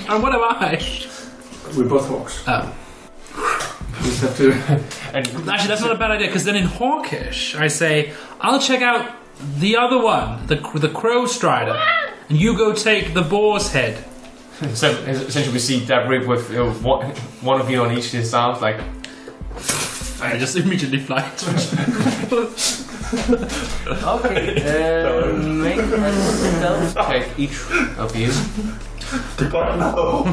And what am I? We're both hawks. Oh. We just have to... Actually, that's not a bad idea, because then in Hawkish, I say, I'll check out the other one, the Crow Strider, and you go take the boar's head. So essentially we see that rib with one of you on each of his arms, like... I just immediately fly to Okay, make a stealth check, each of you. No.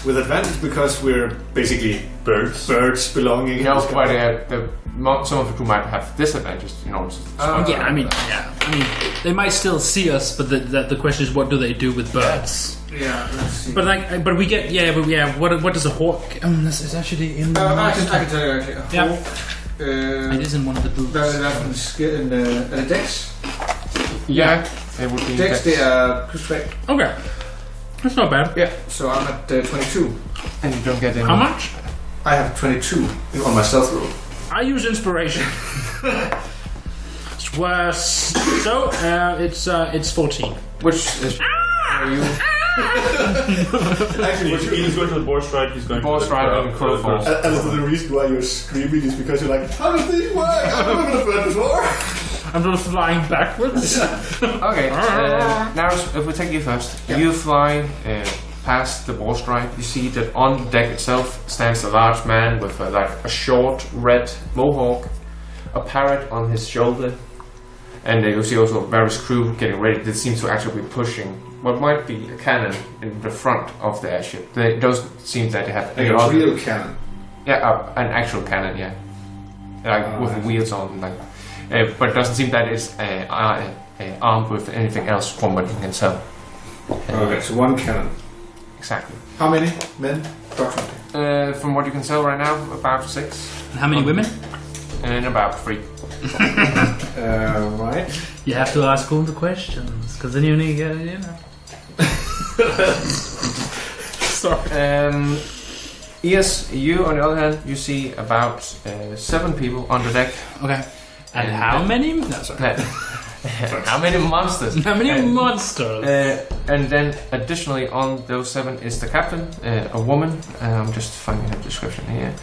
With advantage because we're basically birds belonging. No, but some of the crew might have disadvantages, you know. I mean, they might still see us, but the question is, what do they do with birds? Yeah, let's see. But we get what does a hawk? This is actually in. I can tell you actually. Yeah. It is in one of the books. That's in Dex. Yeah, it would be Dex. They are +3. Okay, that's not bad. Yeah, so I'm at 22. And you don't get any. How much? I have 22 on my stealth roll. I use inspiration. It's worse. So it's 14. Which is you? Actually, he's going to the Boar Stride. He's going Boar Stride and Crowfall. And the reason why you're screaming is because you're like, how does this work? I've never done that before. I'm just flying backwards. Okay, now if we take you first, you fly past the Boar Stride. You see that on the deck itself stands a large man with a short red mohawk, a parrot on his shoulder, and you see also various crew getting ready. That seems to actually be pushing what might be a cannon in the front of the airship. It doesn't seem that they have a real cannon. Yeah, an actual cannon, yeah. With wheels on, but it doesn't seem that it's armed with anything else from what you can tell. Okay, so one cannon. Exactly. How many men, approximately? From what you can tell right now, about 6. And how many women? And about 3. Right. You have to ask all the questions, because then you only get, Sorry. Yes, you on the other hand, you see about 7 people on the deck. Okay. And how many? No, sorry. How many monsters? How many monsters? And then additionally on those 7 is the captain, a woman. I'm just finding her description here.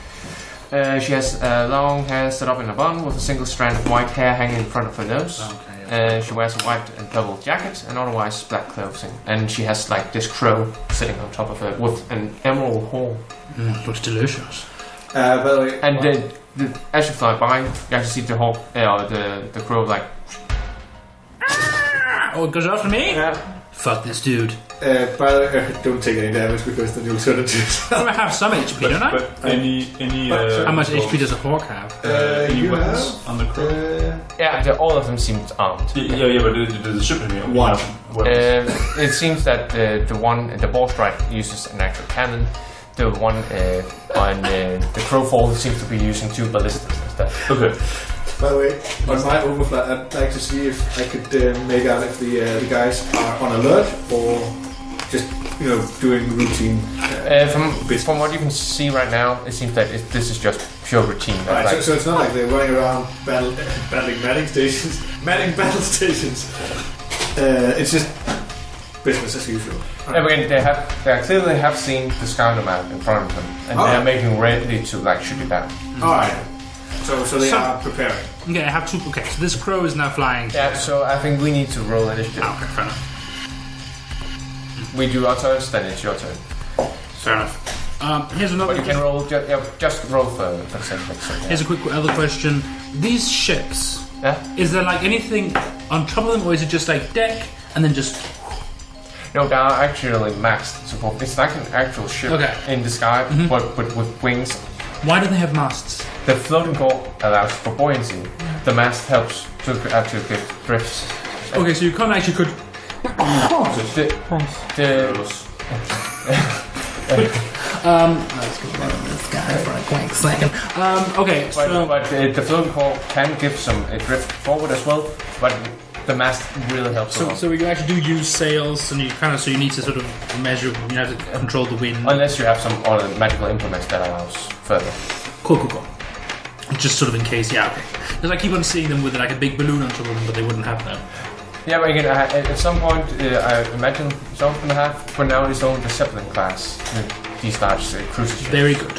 She has long hair set up in a bun with a single strand of white hair hanging in front of her nose. Okay, she wears a white and purple jacket and otherwise black clothing. And she has this crow sitting on top of her with an emerald horn. Looks delicious. By the way, and then as you fly by, you actually see the hawk, the crow Oh, it goes after me? Yeah. Fuck this dude. By the way, don't take any damage because then you'll turn into... I have some HP, don't I? But any how much HP does a hawk have? any weapons on the crow? All of them seem armed. Yeah, but the ship in here. One. It seems that the Boar Stride uses an actual cannon. The one on the Crowfall seems to be using 2 ballistas instead. Okay. By the way, on my overflight, I'd like to see if I could make out if the guys are on alert or just doing routine. From what you can see right now, it seems that this is just pure routine. Right, so it's not like they're running around manning battle stations. It's just business as usual. Right. Again, they clearly have seen the scout map in front of them, and they are making ready to shoot it down. All right. So they are preparing. Okay, I have 2. Okay, so this crow is now flying. Yeah, so I think we need to roll initiative. Okay, fair enough. We do our turns, then it's your turn. Fair enough. Here's another. But you can roll. Just roll for the same thing. So, Here's a quick other question. These ships. Yeah. Is there anything on top of them, or is it just deck and then just? No, they are actually maxed. So it's like an actual ship in the sky, but with wings. Why do they have masts? The floating core allows for buoyancy. The mast helps to give drifts. Okay, so you can't actually could. Let's get this guy for a quick second. Okay, but the floating core can give some drift forward as well, but the mast really helps. So you actually do use sails, and you need to sort of measure. You have to control the wind. Unless you have some other magical implements that allows further. Cool. Just sort of in case, okay. Because I keep on seeing them with a big balloon on top of them, but they wouldn't have that. Yeah, but again, at some point, I imagine someone's gonna have, but now it's only the Zeppelin class. These large cruiser ships. Very good.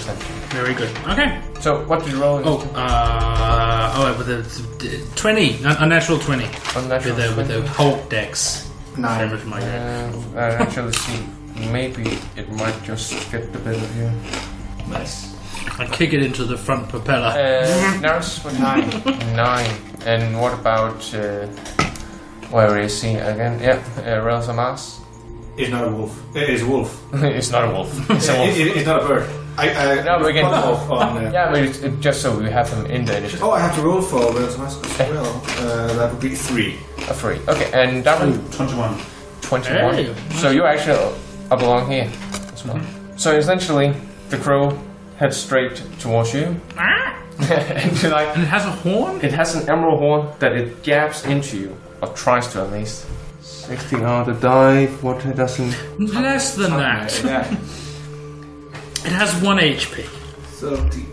Very good. Okay. So, what did you roll? With a 20, a natural 20. Unnatural With the Hulk decks. 9. Actually, see, maybe it might just get the better here. Nice. I kick it into the front propeller. Nurse with 9. 9. And what about, where is he again? Yeah, Rails of Mars. It's not a wolf. It's a wolf. It's not a wolf. It's a wolf. It's not a bird. No, but again, yeah, but it's just so we have them in the initiative. Oh, I have to roll for Rails as well. That would be 3. A 3. Okay, and that one? 21. 21. Hey. So you're actually up along here as well. So essentially, the crow heads straight towards you. And you're like, And it has a horn? it has an emerald horn that it jabs into you, or tries to at least. 16 on the dive, what it doesn't... Less than that. Yeah. It has 1 HP. 13.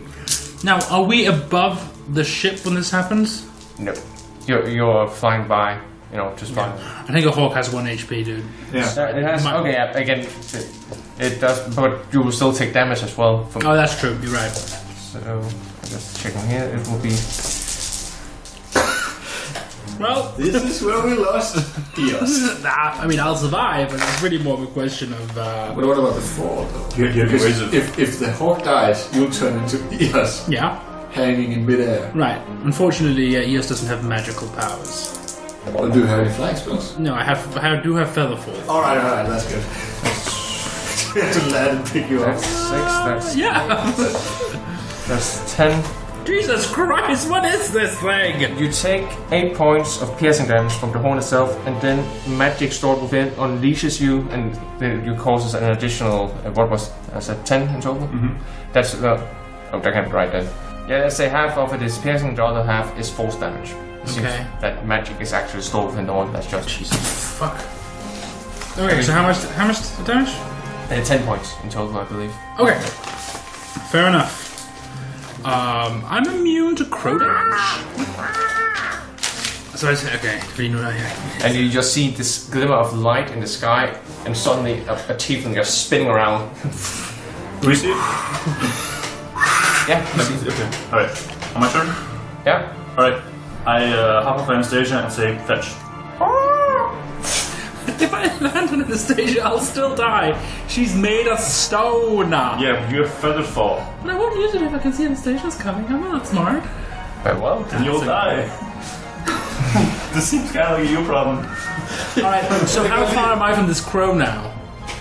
Now, are we above the ship when this happens? No. You're flying by, just fine. I think a hawk has 1 HP, dude. Yeah. It has... Okay, yeah, again, it does, but you will still take damage as well. From, Oh, that's true. You're right. So, just checking here, it will be... Well, This is where we lost Eos. I mean, I'll survive, but it's really more of a question of... But what about the fall, though? You have Because ways of... if the hawk dies, you'll turn into Eos Yeah, hanging in midair. right. Unfortunately, Eos doesn't have magical powers. Or do you have any flying spells? No, I do have Featherfall. Alright, that's good. We have to land and pick you up. That's 6, that's... Yeah! That's 10. Jesus Christ, what is this thing? You take 8 points of piercing damage from the horn itself, and then magic stored within unleashes you, and then you causes an additional, what was, I said 10 in total? Mm-hmm. That's, that can't be right then. Yeah, let's say half of it is piercing, the other half is force damage. It seems Okay. that magic is actually stored within the horn, that's just... Jesus fuck. Okay, so how much damage? 10 points in total, I believe. Okay. Fair enough. I'm immune to crow damage. So I say, okay, And you just see this glimmer of light in the sky, and suddenly a tiefling just spinning around. Do we see it? Yeah, you I see see it. Okay. Alright. On my turn? Yeah. Alright. I hop off Anastasia and say, fetch. If I land on Anastasia, I'll still die. She's made of stone. Yeah, but you have feather fall. But I won't use it if I can see Anastasia's coming. I'm not smart. Very well. And you'll die. This seems kind of like your problem. Alright, so how far am I from this crow now?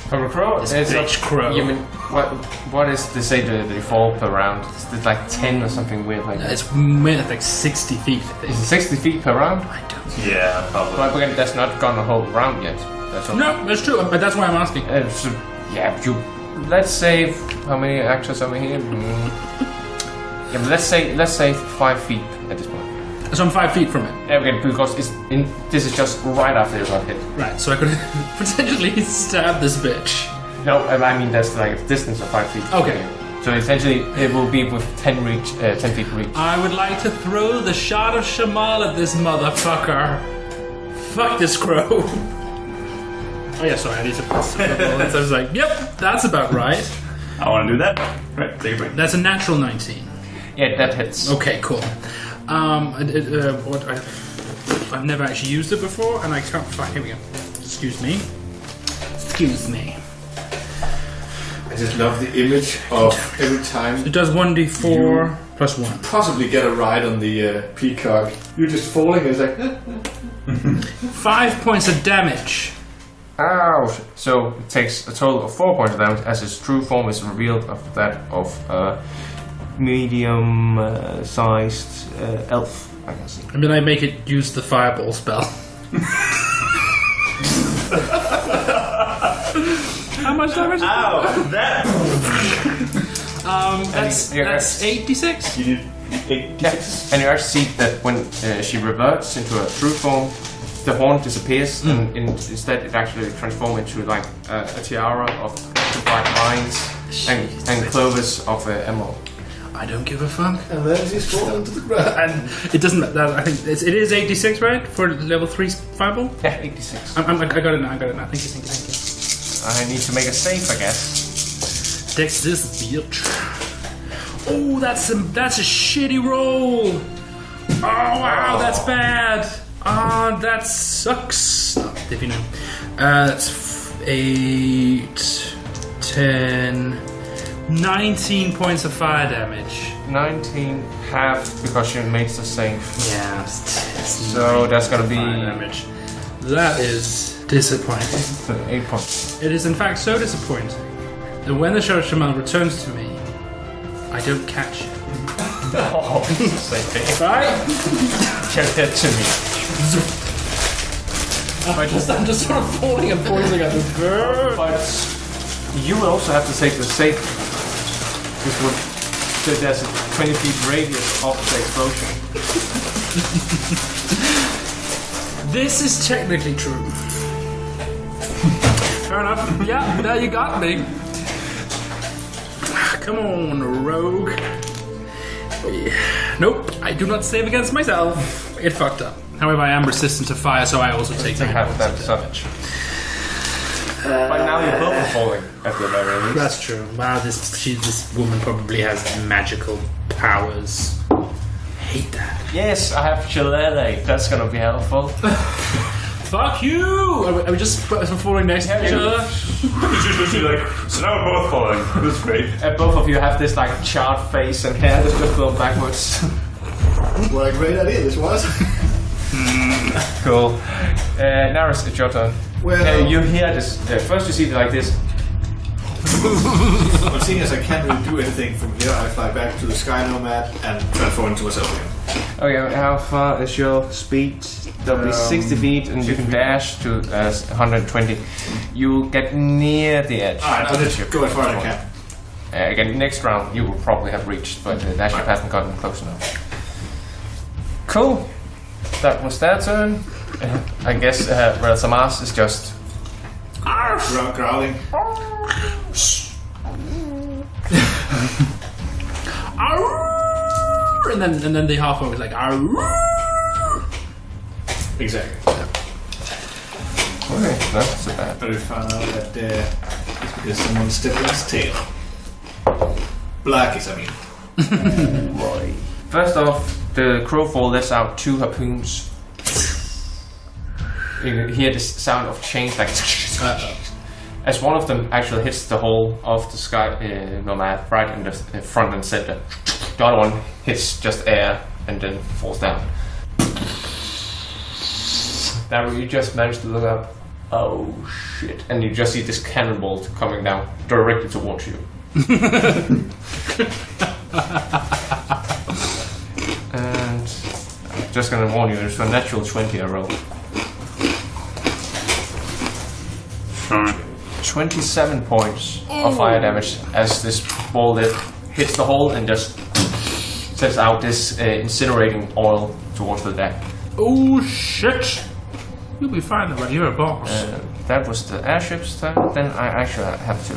From a crow? This bitch crow. You mean, what is the say the default per round? It's like 10 or something weird like that. It's like 60 feet, I think. Is it 60 feet per round? I don't know. Yeah, probably. But again, that's not gone a whole round yet. That's all. No, that's true, but that's why I'm asking. So, yeah, let's say, how many actors are we here? Yeah, but let's say 5 feet at this point. So I'm 5 feet from it. Okay, because this is just right after you got hit. Right, so I could potentially stab this bitch. No, I mean that's like a distance of 5 feet. Okay. So essentially, it will be with 10 feet reach. I would like to throw the shot of Shamal at this motherfucker. Fuck this crow. Oh yeah, sorry, I need to put some. I was like, yep, that's about right. I want to do that. Right, take a break. That's a natural 19. Yeah, that hits. Okay, cool. I've never actually used it before, and I can't. Fuck, here we go. Excuse me. I just love the image of every time It does 1d4 plus 1. possibly get a ride on the peacock. You're just falling and it's like... 5 points of damage. Ouch! So it takes a total of 4 points of damage as its true form is revealed of that of medium-sized elf, I can see. And then I make it use the fireball spell. How much damage? Ow! That! That's 86. You need 8 Yeah, and you actually see that when she reverts into her true form, the horn disappears, and instead it actually transforms into like a tiara of 5 lines and clovers of emerald. I don't give a fuck. And then she's falling to the ground. And it doesn't. I think it is 86, right, for level 3 fireball. Yeah, 86. I got it now. Thank you. I need to make a save, I guess. Dex this bitch. Oh, that's a shitty roll. Oh wow, that's bad. Ah, that sucks. If you know. That's 8, 10, 19 points of fire damage. 19 half because you made the save. Yeah, so that's gonna be damage. That is disappointing. 8 points. It is in fact so disappointing that when the Shadow Shaman returns to me, I don't catch it. Oh, same thing. Right? Get that to me. I'm just sort of falling and poising at the bird. But you will also have to take the save. So there's a 20 feet radius of the explosion. This is technically true. Fair enough. Yeah, now you got me. Come on, rogue. Nope, I do not save against myself. It fucked up. However, I am resistant to fire, so I also take half that damage. But now you're both falling at the very least. That's true. Wow, this woman probably has magical powers. Hate that. Yes, I have Shillelagh. That's gonna be helpful. Fuck you! Are we just falling next to each other? So now we're both falling. This is great. Both of you have this like charred face and hair that's just going backwards. What a great idea this was. Cool. Now it's your turn. Well, you hear this. First you see it like this. well, seeing as I can't really do anything from here, I fly back to the Sky Nomad and transform into myself again. Okay, how far is your speed? That'll be 60 feet and you can dash to 120. You get near the edge. Alright, I'll just go as far as I can. Again, next round you will probably have reached, but the airship hasn't gotten close enough. Cool. That was their turn. I guess Samas is just growling. And then the half orc is like Exactly. okay, that's so bad. But we found out that it's because someone stepped on his tail. Blackies, I mean. First off, the Crowfall lets out 2 harpoons. You hear this sound of chains like as one of them actually hits the hull of the Sky Nomad right in the front and center. The other one hits just air and then falls down. Now you just managed to look up. Oh shit! And you just see this cannonball coming down directly towards you. And I'm just gonna warn you, it's a natural 20 I rolled. 27 points of fire damage as this ball hits the hole and just sets out this incinerating oil towards the deck. oh shit! You'll be fine, but you're a boss. That was the airship's turn. Then I actually have to.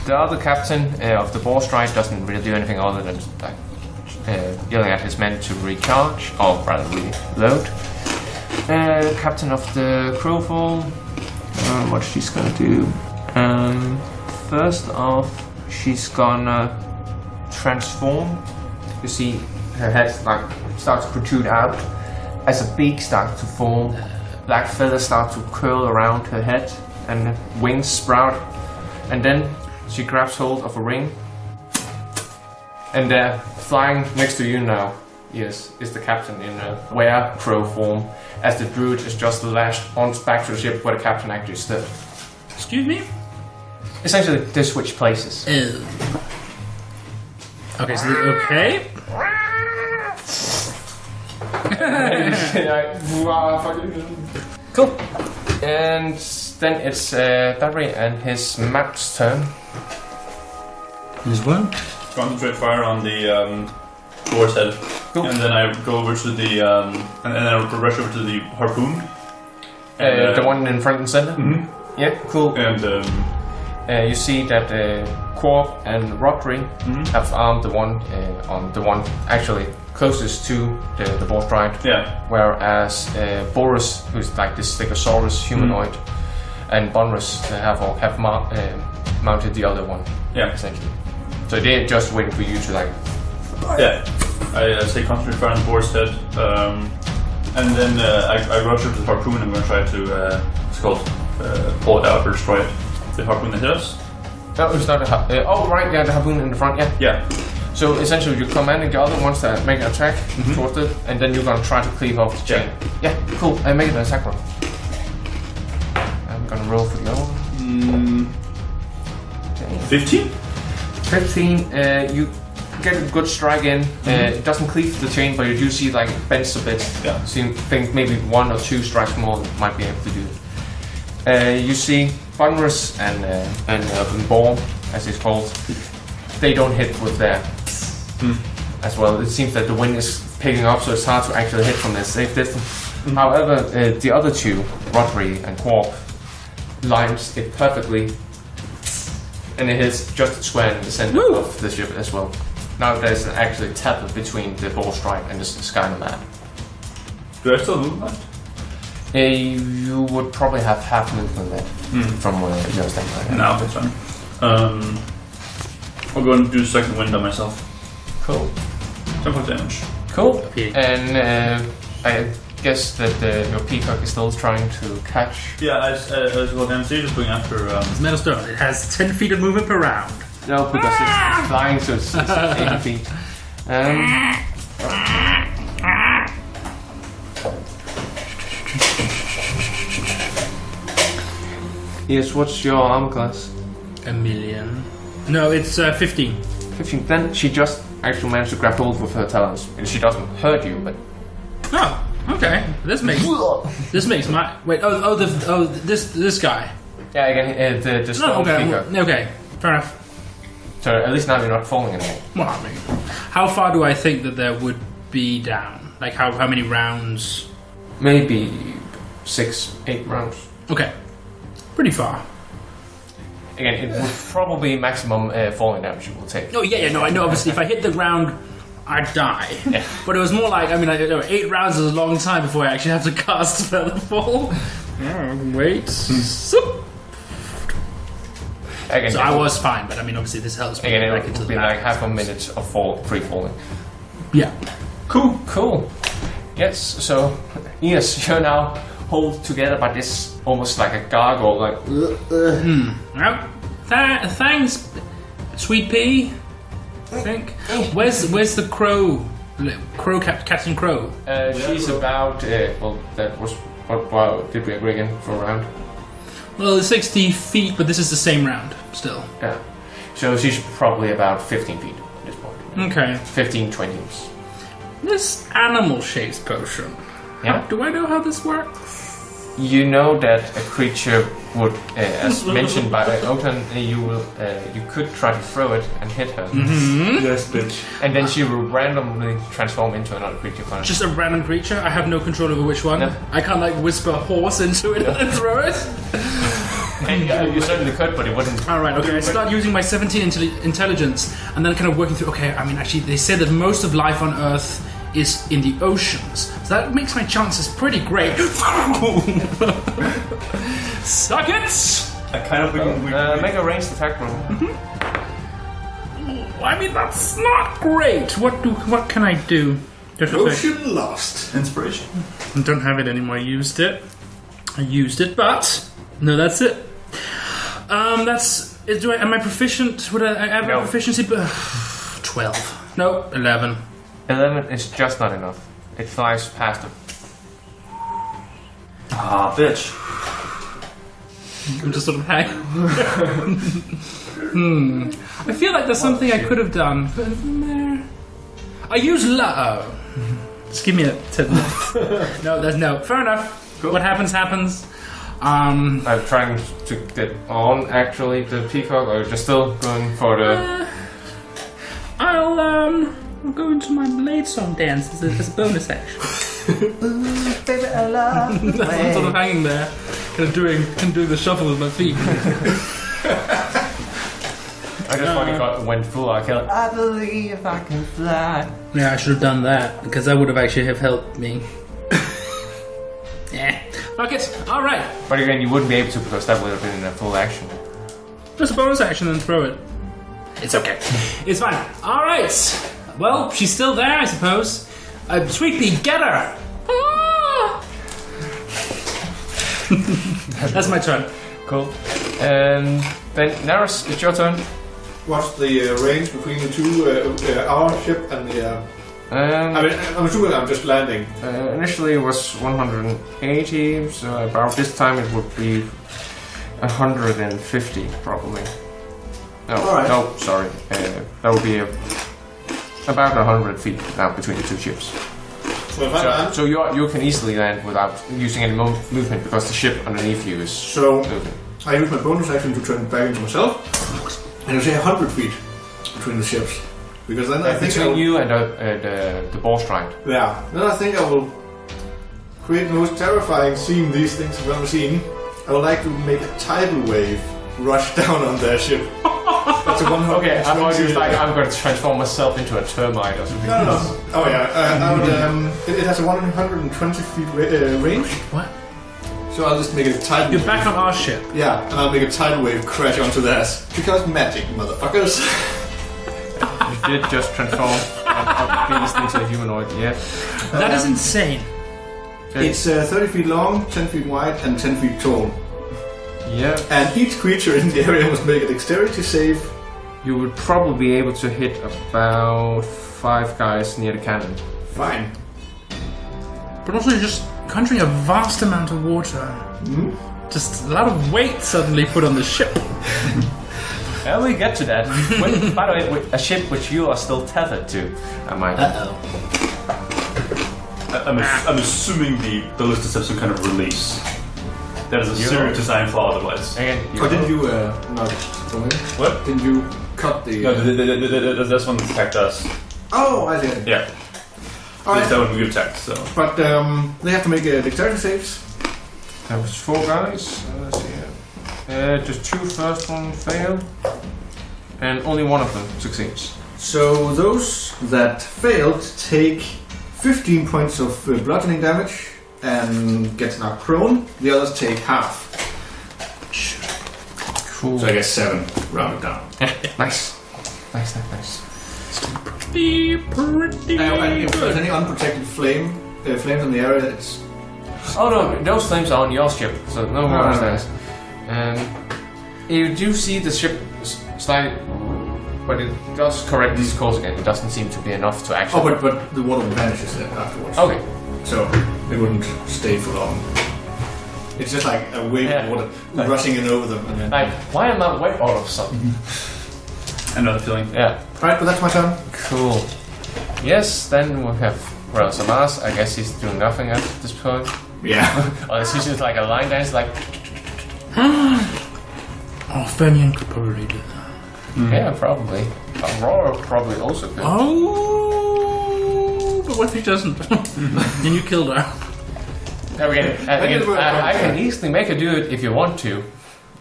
The other captain of the Boar Stride doesn't really do anything other than like yelling at his men to recharge, or rather reload. Captain of the Crowfall. What she's gonna do? First off, she's gonna transform. You see her head like starts to protrude out as a beak starts to form. Black feathers start to curl around her head, and wings sprout. And then she grabs hold of a ring, and flying next to you now, yes, is the captain in a were-crow form, as the druid is just lashed on back to the ship where the captain actually stood. Excuse me? Essentially, they switch places. Okay, so okay. Cool. And then it's Barry and his map's turn. There's one. Concentrate fire on the boar's head. Cool. And then I go over to the and then I rush over to the harpoon. The one in front and center? Mm-hmm. Yeah, cool. And You see that Quark and Rodri have armed the one actually closest to the Boar Stride. Yeah. Whereas Boris, who's like this Stegosaurus humanoid, and Bonrus have mounted the other one. Yeah. Essentially. So they're just waiting for you to like. Yeah. I say concentrate fire on the boar's head, and then I rush up to the harpoon. I'm going to try to it's called pull it out or destroy it. The harpoon that hit us. No, it's not a right, yeah, the harpoon in the front, yeah. Yeah. So essentially you're commanding the other ones to make an attack towards it, and then you're gonna try to cleave off the chain. Yeah, cool. Make it an attack roll. I'm gonna roll for the other one. 15? 15, you get a good strike in. It doesn't cleave the chain, but you do see like it bends a bit. Yeah. So you think maybe 1 or 2 strikes more might be able to do it. You see Bonrus and Boar, as it's called, they don't hit with their as well. It seems that the wind is picking up, so it's hard to actually hit from a safe distance. However, the other two, Rodri and Quark, lines it perfectly, and it hits just square in the center of the ship as well. Now there's actually a tap between the Boar Stride and the Skyner map. Do I still move left? You would probably have half movement left from where you're standing right now. No, that's fine. I'll go and do second wind on myself. Cool. 10 point damage. Cool. And I guess that your peacock is still trying to catch. Yeah, as well, I'm just going after. It's metal stone. It has 10 feet of movement per round. No, because it's flying, so it's 80 feet. Yes, what's your armor class? A million. No, it's 15. 15. Then she just actually managed to grab hold with her talons, and she doesn't hurt you, but. Oh, okay. This makes my this guy. Yeah, again, the strong peacock. Okay, fair enough. So at least now you're not falling anymore. Well, I mean, how far do I think that there would be down? Like how many rounds? Maybe 6-8 rounds. Okay, pretty far. Again, it would probably maximum falling damage you will take. Oh yeah, no, I know. Obviously, if I hit the ground, I'd die. Yeah. But it was more like, I mean, 8 rounds is a long time before I actually have to cast Featherfall. Wait. Again, so I was fine, but I mean, obviously, this helps me. Again, back it into would the be like battle. half a minute of free falling. Yeah. Cool. Yes, so, yes, you're now hold together by this almost like a gargoyle, like. Well, thanks, Sweet Pea. I think. Where's the crow? Captain Crow. She's about. Well, that was. What did we agree again for a round? Well, it's 60 feet, but this is the same round still. Yeah. So she's probably about 15 feet at this point. Okay. 15, 20. This animal shapes potion. Yeah. Do I know how this works? You know that a creature would, as mentioned by Otan, you could try to throw it and hit her. Mm-hmm. Yes, bitch. And then she will randomly transform into another creature. Just a random creature? I have no control over which one. No. I can't like whisper horse into it and then throw it? And you certainly could, but it wouldn't. Alright, okay. I start using my 17 intelligence and then kind of working through. Okay, I mean, actually, they said that most of life on Earth is in the oceans. So that makes my chances pretty great. Suck it! I kind of make a ranged attack roll. I mean, that's not great. What can I do? Potion lost. Inspiration. I don't have it anymore. I used it, but no, that's it. Am I proficient? Would I have a proficiency? 12. No, 11. 11 is just not enough. It flies past him. Ah, bitch. I'm just sort of hanging. I feel like there's something I could have done. But isn't there? I use just give me a tip. No, there's no. Fair enough. Cool. What happens, happens. I'm trying to get on, actually, the peacock, or just still going for the... I'll go into my blade song dance as a bonus action. Ooh, baby, I love the I'm sort of hanging there, kind of doing the shuffle with my feet. I just fucking went full kill. I believe I can fly. Yeah, I should have done that because that would have actually have helped me. Yeah. Fuck it. All right. But again, you wouldn't be able to because that would have been a full action. Just a bonus action and throw it. It's okay. It's fine. All right. Well, she's still there, I suppose. Sweet pea, get her! Ah! That's my turn. Cool. And then Naris, it's your turn. What's the range between the two, our ship and the... I mean, I'm assuming I'm just landing. Initially it was 180, so about this time it would be 150 probably. No, Alright. no, sorry. That would be about 100 feet now between the two ships. So if I land... So you can easily land without using any movement because the ship underneath you is So moving. I use my bonus action to turn back into myself. And you say 100 feet between the ships. Because then I think Between you and the Boar Stride. Yeah, then I think I will create the most terrifying scene these things have ever seen. I would like to make a tidal wave rush down on their ship. That's a 100. Okay, I thought you was like, I'm going to transform myself into a termite or something. No. Oh yeah, I would, it has a 120 feet range. What? So I'll just make a tidal You're wave. back on our ship. Yeah, and I'll make a tidal wave crash onto theirs. Because magic, motherfuckers. You did just transform a beast into a humanoid, yeah. That is insane. It's 30 feet long, 10 feet wide, and 10 feet tall. Yeah. And each creature in the area must make a dexterity save. You would probably be able to hit about 5 guys near the cannon. Fine. But also you're just conjuring a vast amount of water. Mm-hmm. Just a lot of weight suddenly put on the ship. Well, we get to that. By the way, with a ship which you are still tethered to, I might. I'm assuming the ballistics have some kind of release. That is a serious design flaw otherwise. Again, Didn't you not tell me? What? Didn't you cut the... No, that's one that attacked us. Oh, I see. Yeah. Alright. That one we attacked, so. But they have to make dexterity saves. That was 4 guys. Let's see here. Just 2 first one failed. And only one of them succeeds. So those that failed take 15 points of bludgeoning damage and get knocked prone. The others take half. Cool. So I guess 7, rounded down. Nice. Nice. Pretty And if there's any unprotected flames in the area, it's... Oh no, those flames are on your ship, so no more Alright. stairs. And you do see the ship slightly, but it does correct these course again. It doesn't seem to be enough to actually. Oh, but the water vanishes then afterwards. Okay. So it wouldn't stay for long. It's just like a wave of water rushing in over them. And then... Like, why am I wet all of a sudden? Another feeling. Yeah. Alright, but that's my turn. Cool. Yes, then we have Samas. I guess he's doing nothing at this point. Yeah. Or is he just like a line dance, like. Oh, Fenian could probably do that. Yeah, probably. Aurora probably also could. Oh, but what if he doesn't? Then you killed her. There we go. I can easily make her do it if you want to.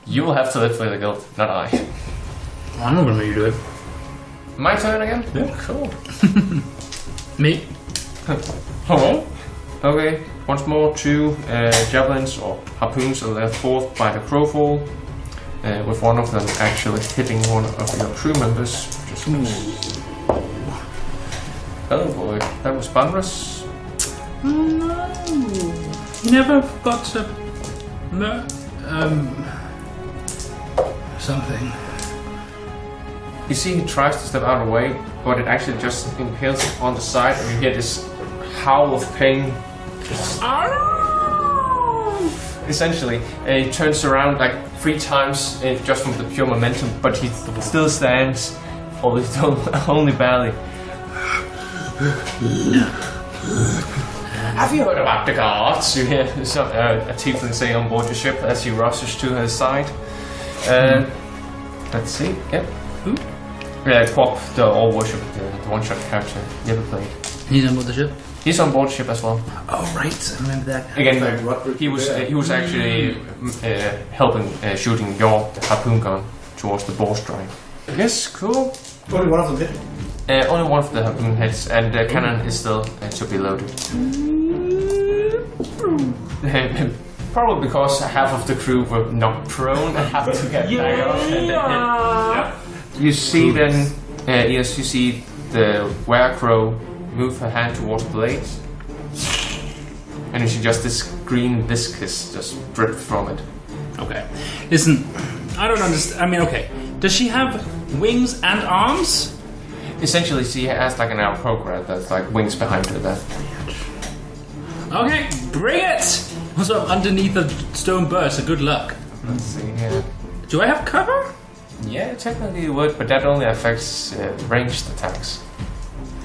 You will have to live for the guild, not I. I'm not gonna make you do it. My turn again? Yeah. Cool. Me? Hello? Okay, once more 2 javelins or harpoons are left forth by the Crowfall, with one of them actually hitting one of your crew members. Oh boy, that was Banras. No. You never got to... No. Something. You see he tries to step out of the way, but it actually just impales on the side and you hear this howl of pain. Essentially, he turns around like 3 times just from the pure momentum, but he still stands, only barely. Have you heard about the guards? You hear a tiefling say on board your ship as he rushes to his side. Let's see. Yep. Who? Yeah, Quop, the all worship, the one-shot character you ever played. He's on board the ship? He's on board ship as well. Oh, right. I remember that. Again, he was actually helping shooting your harpoon gun towards the Boar Stride. Yes, cool. Only one of them hit. Only one of the harpoon hits, and the cannon is still to be loaded. Probably because half of the crew were knocked prone and have to get back up and then hit. Yeah. You see then, yes, you see the werecrow move her hand towards the blades, and you see just this green viscous just drip from it. Okay. Listen, I don't understand. I mean, okay. Does she have wings and arms? Essentially, she has like an outpoker that's like wings behind her there. Okay, bring it! Also, I'm underneath a stone bird, so good luck. Let's see here. Do I have cover? Yeah, technically it would, but that only affects ranged attacks.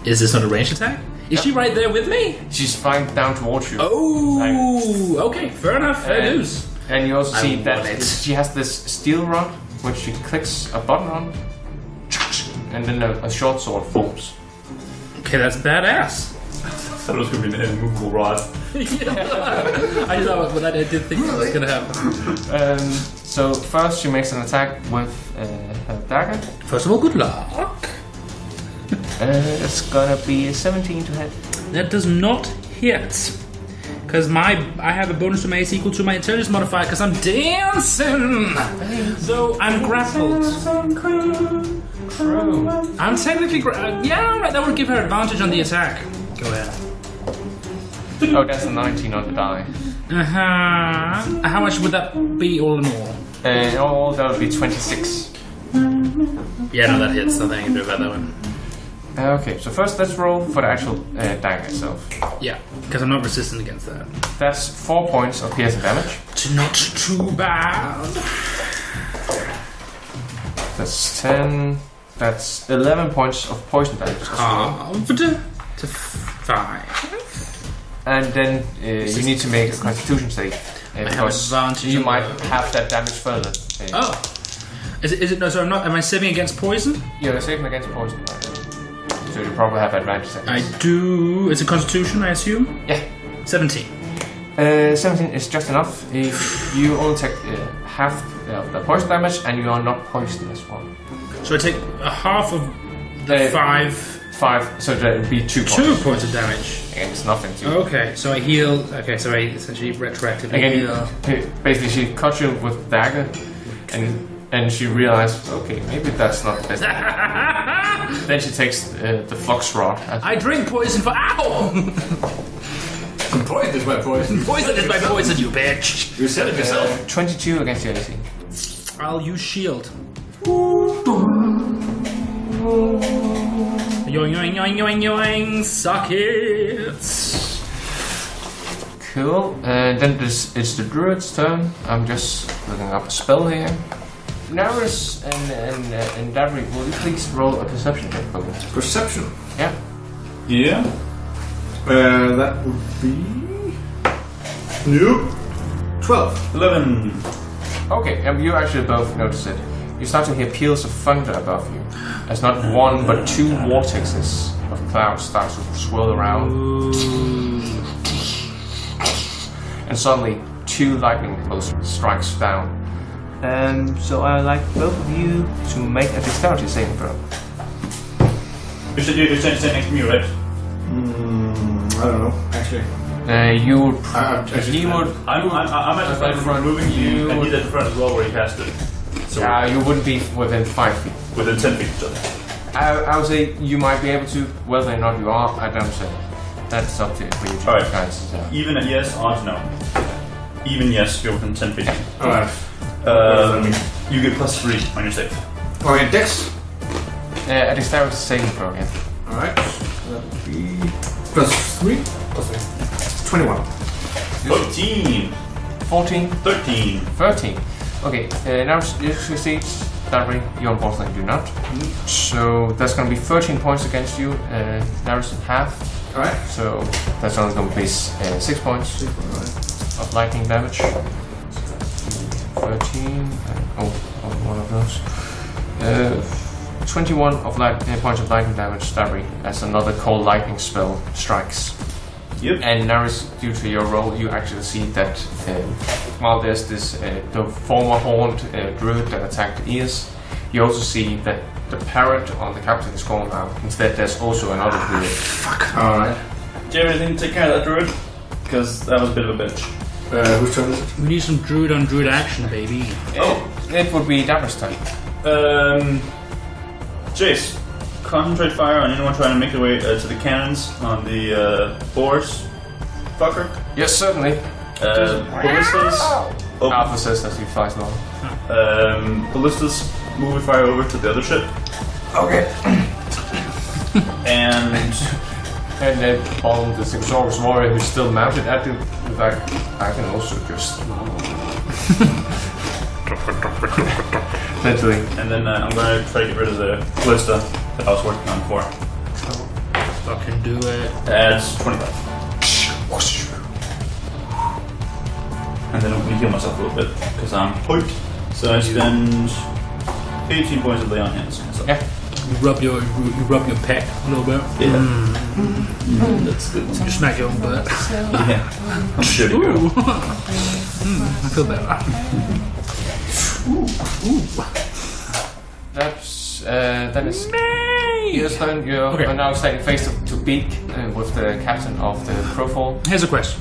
Is this not a ranged attack? Is she right there with me? She's flying down towards you. Oh, okay, fair enough. Fair news. And you also see that want it. she has this steel rod, which she clicks a button on, and then a short sword forms. Okay, that's badass. I thought it was going to be an immovable rod. I thought when I did think that was going to happen. So first she makes an attack with her dagger. First of all, good luck. It's gonna be a 17 to hit. That does not hit. Because I have a bonus to my AC equal to my intelligence modifier because I'm dancing. So I'm grappled. True. I'm technically yeah, right. That would give her advantage on the attack. Go ahead. Oh, that's a 19 on the die. How much would that be all in all? All that would be 26. Yeah, no, that hits. Nothing I can do about that one. Okay, so first let's roll for the actual dagger itself. Yeah, because I'm not resistant against that. That's 4 points of piercing damage. Not too bad. That's 10. That's 11 points of poison damage. Halved to 5. And then you need to make a constitution save. Because advantage you on might the- have that damage further. Oh. Is it no, so I'm not, am I saving against poison? You're saving against poison, right? So you probably have advantage. I do. It's a constitution, I assume? Yeah. 17. 17 is just enough. You only take half of the poison damage, and you are not poisoned as well. So I take a half of the 5. 5, so that would be 2 points. 2 points of damage. Again, it's nothing to Okay, so I heal. Okay, so I essentially retroactively Again, heal. basically she cut you with dagger, and she realized, okay, maybe that's not the best. Then she takes the flux rod. I drink poison for. Ow! Poison is my poison. Poison is my poison, you bitch! You said it yourself. 22 against your AC. I'll use shield. Yoing, yoing, yoing, yoing, yoing, suck it! Cool. And then it's the druid's turn. I'm just looking up a spell here. Naris and Davri, will you please roll a perception check for me? Perception. Yeah. Yeah. That would be... Nope. 12. 11. Okay, you actually both notice it. You start to hear peals of thunder above you, as not one but 2 vortexes of clouds start to swirl around. And suddenly 2 lightning bolts strikes down. So I'd like both of you to make a dexterity saving throw. You said you're standing next to me, right? I don't know, actually. You would... Actually, I'm at the front, front. moving You you, and would- he's at the front as well where he cast it. So you wouldn't be within 5 feet. within 10 feet of each other. I would say you might be able to, whether or not you are, I don't say. That's up to for you to Alright. guys. Even a yes, odd no. Even yes, you're within 10 feet. Alright. You get +3 on your save. Okay, Dex. A dexterity saving throw again. Alright. That would be... +3? +3. 21. 14. 14. 13. 13. Okay, now it succeeds. Darby, you unfortunately do not. So that's going to be 13 points against you. Now it's half. Alright. So that's only going to be 6 points of lightning damage. 13. One of those. 21 of points of lightning damage, Darby, as another cold lightning spell strikes. Yep. And Naris, due to your role, you actually see that while there's this the former horned druid that attacked Ears, You also see that the parrot on the captain is gone now. Instead, there's also another druid. Fuck. Alright. Do you have anything to take care of that druid? Because that was a bit of a bitch. Whose turn is it? We need some druid on druid action, baby. It would be Dapper's turn. Jace, concentrate fire on anyone trying to make their way to the cannons on the boars. Fucker. Yes, certainly. Ballistas. Alpha says that he flies long. Ballistas, move fire over to the other ship. Okay. And then on the Stegosaurus warrior who's still mounted at the back, I can also just mentally. and then I'm gonna try to get rid of the ballista that I was working on before. Fucking do it. Adds 25. And then I'm gonna heal myself a little bit because I'm hooked. So I spend 18 points of lay on hands. So. Yeah. You rub your pec a little bit. Yeah. That's good. You smack your own butt. Yeah. I'm sure to go. I feel better. That's that is your turn. You're now standing face to beak with the captain of the Crowfall. Here's a question.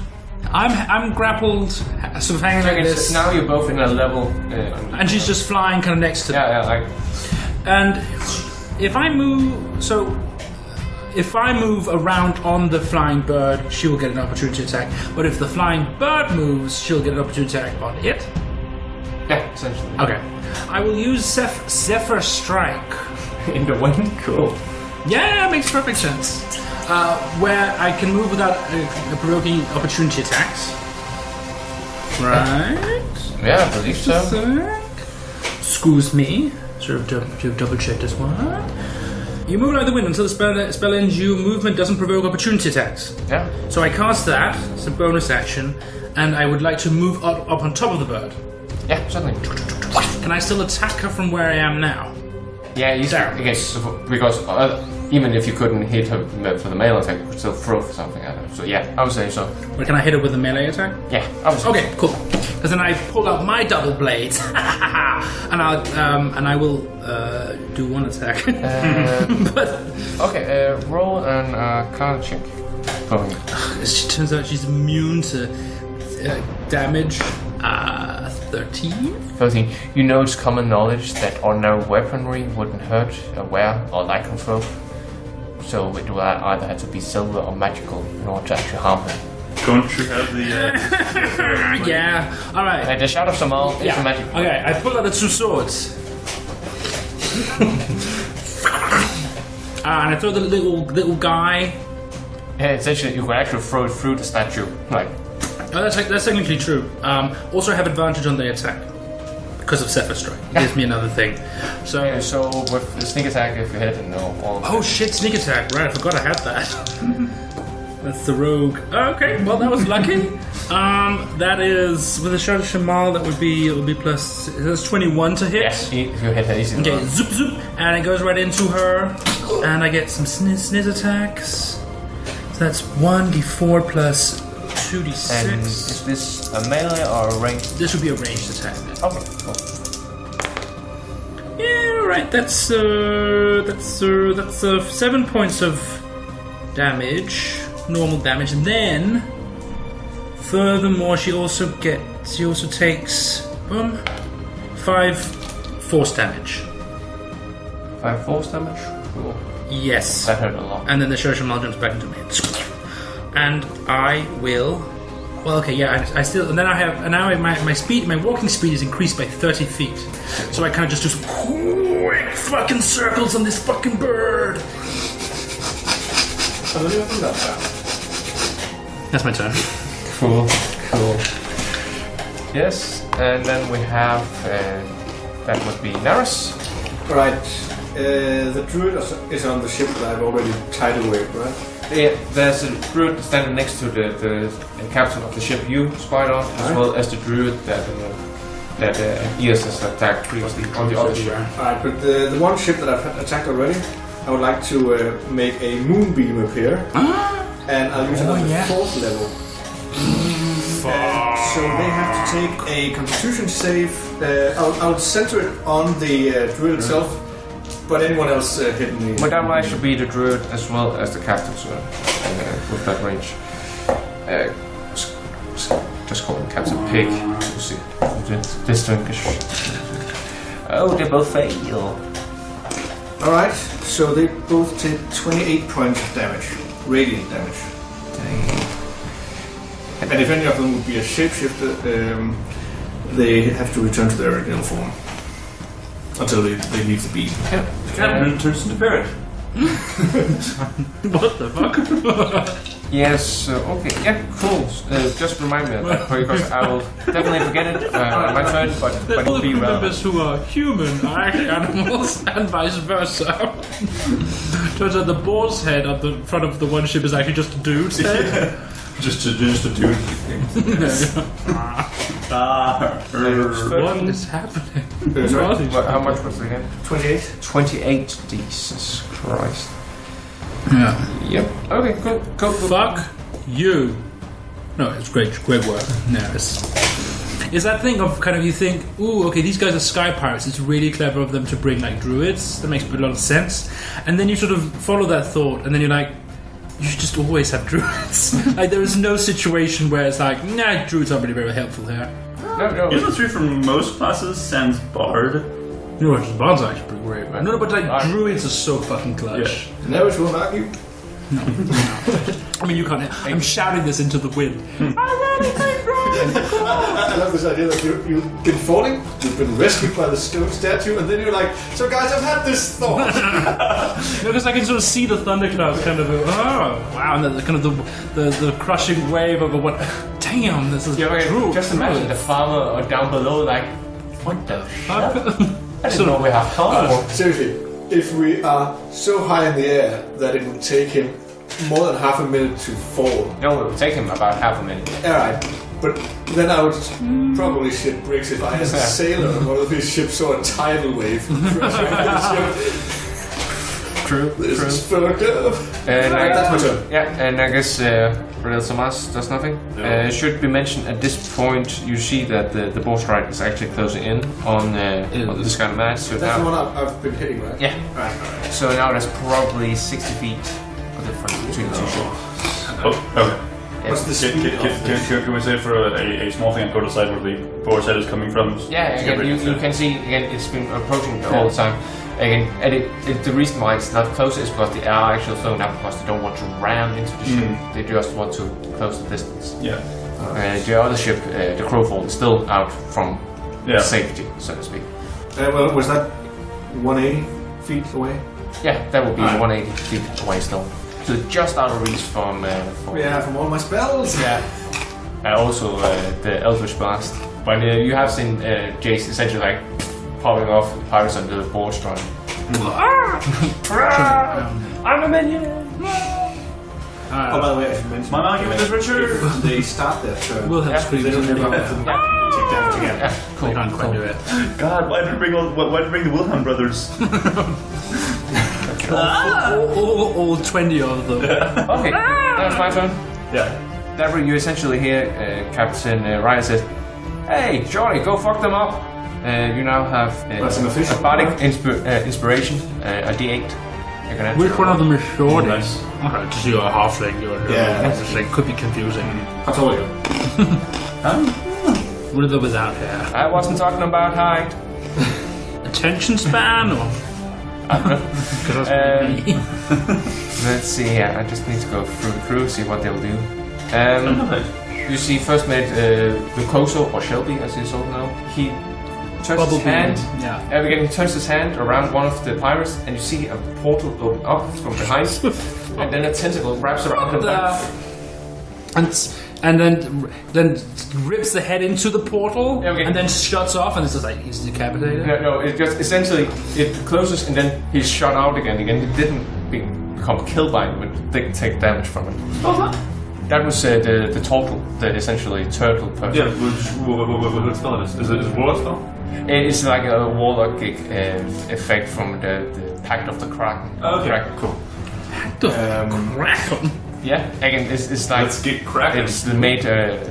I'm grappled, sort of hanging like this. Now you're both in a level. And she's just flying kind of next to Yeah, like. And if I move around on the flying bird, she will get an opportunity attack. But if the flying bird moves, she'll get an opportunity attack on it. Yeah, essentially. Okay. I will use Zephyr Strike. In the wind? Cool. Yeah, makes perfect sense. Where I can move without provoking opportunity attacks. Right. Yeah, I believe so. Excuse me. Sort of double check this one. You move like the wind until the spell ends. Your movement doesn't provoke opportunity attacks. Yeah. So I cast that. It's a bonus action, and I would like to move up on top of the bird. Yeah, certainly. Can I still attack her from where I am now? Yeah, you There. because even if you couldn't hit her for the melee attack, you could still throw for something at her. So yeah, I would say so. But can I hit her with a melee attack? Yeah, I would say Okay, cool. Because then I pull out my double blades, and I will do one attack. But okay, roll an card check. it turns out she's immune to damage. 13. 13. You know it's common knowledge that ordinary weaponry wouldn't hurt a wear or light control. So it will either have to be silver or magical in order to actually harm her. Don't you have the... Yeah, alright. The Shadow of Samal is a magic. Okay, I pull out the two swords. And I throw the little guy. Yeah, essentially, you can actually throw it through the statue. Like, Oh, that's technically true. Also, I have advantage on the attack because of Zephyr Strike. It gives me another thing. So with the sneak attack, if you hit it, oh shit, sneak attack! Right, I forgot I had that. That's the rogue. Okay, well that was lucky. That is with a shot of Shamal. It would be plus. That's 21 to hit. yes, you hit her easily. Okay, zoop zoop, and it goes right into her, and I get some sniz attacks. So that's 1d4 plus 2d6. And is this a melee or a ranged? This would be a ranged attack. Okay, cool. Yeah, right. That's 7 points of damage, normal damage, and then furthermore, she also takes 5 force damage. 5 force damage. Cool. Yes. That hurt a lot. And then the Shoshimel jumps back into me. And I will. Well, okay, yeah. I still. And then I have. And now my speed, my walking speed is increased by 30 feet. So I kind of just do quick fucking circles on this fucking bird. That's my turn. Cool. Yes, and then we have that would be Naris. Right. The druid is on the ship that I've already tied away, right? Yeah, there's a druid standing next to the captain of the ship you spied on, as well as the druid that Eos has attacked previously on the other ship. Alright, but the one ship that I've attacked already, I would like to make a moonbeam appear, and I'll use it on the 4th level. So they have to take a Constitution save. I'll center it on the druid itself, but anyone else hitting me. But that might should be the druid as well as the captain, so with that range. Just call him Captain Pig. To see distinguish. Oh, they both fail. Alright, so they both take 28 points of damage. Radiant damage. And if any of them would be a shapeshifter, they have to return to their original form. Until they leave the beam. Yeah. Captain turns into parrot. What the fuck? Yes, okay, yeah, cool. Just remind me of that, because I will definitely forget it on my turn, but All it'll the be crew relevant. members who are human are actually animals, and vice versa. Turns out the boar's head at the front of the one ship is actually just a dude's head. Just a dude. What is happening? Sorry? How much was it again? 28? 28, Jesus Christ. Yeah. Yep. Okay, cool. Fuck you. No, it's great work. No, it's that thing of kind of you think, ooh, okay, these guys are sky pirates. It's really clever of them to bring like druids. That makes a lot of sense. And then you sort of follow that thought, and then you're like, you should just always have druids. Like there is no situation where it's like, nah, druids aren't really very helpful here. No. Infantry from most classes sans bard. You know, just bards are actually pretty great. Right? No, but like druids are so fucking clutch. Yeah. Never will argue. I mean, you can't. I'm shouting this into the wind. I love this idea that you've been falling, you've been rescued by the stone statue, and then you're like, so guys, I've had this thought. No, because I can sort of see the thunderclouds kind of go, oh, wow, and the kind of the crushing wave of a what? Damn, this is true. Just imagine the farmer down below, like, what the fuck? I didn't know we have farmer. Seriously, if we are so high in the air that it would take him more than half a minute to fall. No, it will take him about half a minute. Alright, but then I would probably shit bricks if I, as a sailor on one of these ships, saw a tidal wave. True. This is fucked up. And That's my turn. Yeah, and I guess Real Samas does nothing. It should be mentioned at this point, you see that the Boar Stride is actually closing in on this kind of match. So That's the now, one I've been hitting, right? yeah. Right. So now there's probably 60 feet of difference between the two ships. Oh, okay. What's the speed of this? Can we say for a small thing and go to the side where the boar's head is coming from? Yeah, again, you can see, again, it's been approaching all the time. Again, and the reason why it's not close is because they are actually slowing down because they don't want to ram into the ship. They just want to close the distance. Yeah. The other ship, the Crowfall, is still out from safety, so to speak. Well, was that 180 feet away? Yeah, that would be 180 feet away still. So just out of reach from From all my spells. yeah. And also the Eldritch Blast. But you have seen Jace essentially like popping off the Pirates under the Boar Stride. I'm a minion! Oh, by the way, I should mention. My argument is Richard. They start their turn. We'll have screams. They don't and live up everything. to the take damage again. Yeah, cool. They can't quite do it. God, why did bring the Wilhelm brothers? All 20 of them. Okay, that's my turn. Yeah. Therefore, you essentially hear Captain Ryan says, "Hey, Johnny, go fuck them up." You now have That's an official a bardic inspiration, a D8. You can Which one of them is short? Nice. Okay, just you're a halfling. It could be confusing. I told you. With or without hair? I wasn't talking about height. Attention span or? Because that's me. Let's see here. I just need to go through the crew, see what they'll do. You see, first mate Lucoso, or Shelby, as he's also known. He turns his hand. Yeah. Again, he turns his hand around one of the pirates, and you see a portal open up from behind, and then a tentacle wraps around him. And then rips the head into the portal, Okay. and then shuts off, and it's just like he's decapitated. No, it just essentially it closes, and then he's shot out again. He didn't become killed by it, but didn't take damage from it. That was the turtle, the essentially turtle person. Yeah, what spell is it? Is it a warlock spell? It's like a warlock effect from the Pact of the Kraken. Okay, Kraken. cool. Kraken. Yeah, again, it's like Let's get cracking. it's made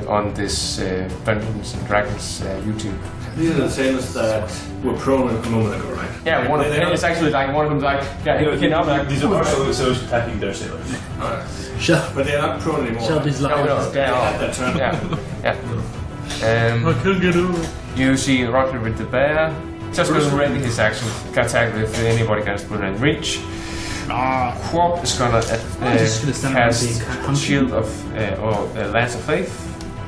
on this Dungeons and Dragons YouTube. These are the sailors that were prone a moment ago, right? Yeah, one of them. It's actually like one of them's like, yeah, get up, like These are also attacking their sailors. But they're not prone anymore. Shelby's like, no, They had that turn. yeah. I couldn't get over. You see Roger with the bear. Just going to ready his action. Can attack if anybody gets within reach. Quark is gonna cast Shield of or Lance of Faith.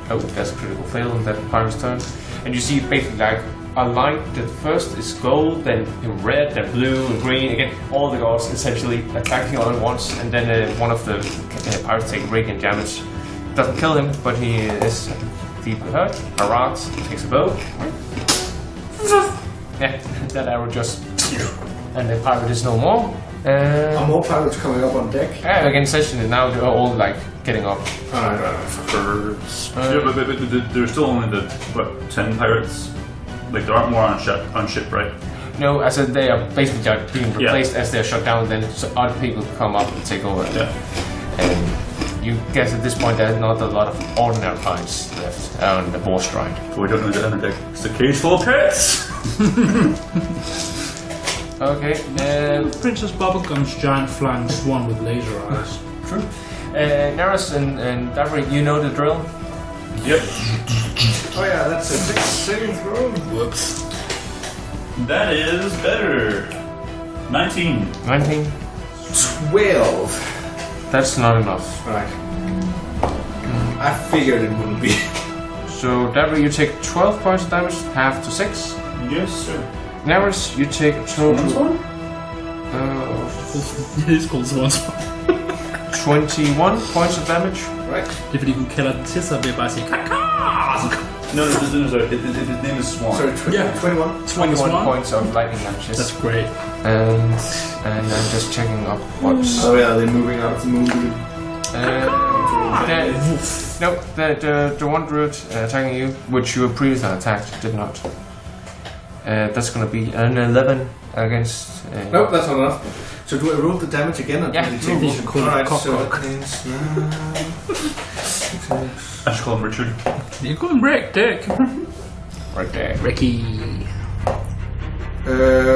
Oh, that's a critical fail on that pirate's turn. And you see basically like a light that first is gold, then in red, then blue and green. Again, all the gods essentially attacking all at once, and then one of the pirates take radiant damage. Doesn't kill him, but he is deeply hurt. Arat takes a bow. Yeah, that arrow just... and the pirate is no more. Are more pirates coming up on deck? Yeah, again, session is now they're all like getting up. Alright. Yeah, but there's still only 10 pirates. Like there aren't more on ship, right? No, as in they are basically being replaced as they're shut down. Then other people come up and take over. Yeah. And you guess at this point there's not a lot of ordinary pirates left on the Boar Stride. So we don't know the deck. It's a cage full of pirates. Okay. Princess Bubblegum's giant flying swan with laser eyes. True. Neris and Davri, you know the drill. Yep. Oh yeah, that's a big saving throw. Whoops. That is better. 19. 19. 12. That's not enough. Right. I figured it wouldn't be. So Davri, you take 12 points of damage, half to 6. Yes, sir. Neris, you take a total. It is called Swan Swan. 21 points of damage. Right. Det er fordi hun kalder den til sig ved bare at sige kaka. No, sorry. His name is Swan. Sorry, 21. 21 points of lightning damage. Yes. That's great. And I'm just checking up what's. Oh yeah, they're moving out of the movie. The one druid attacking you, which you previously attacked, did not. That's gonna be an 11 against. Nope, that's not enough. So do I roll the damage again? Or Yeah, do I take you should call it Alright, cock so cock. that means I should call him Richard. You call him Rick, Dick. Right there. Ricky.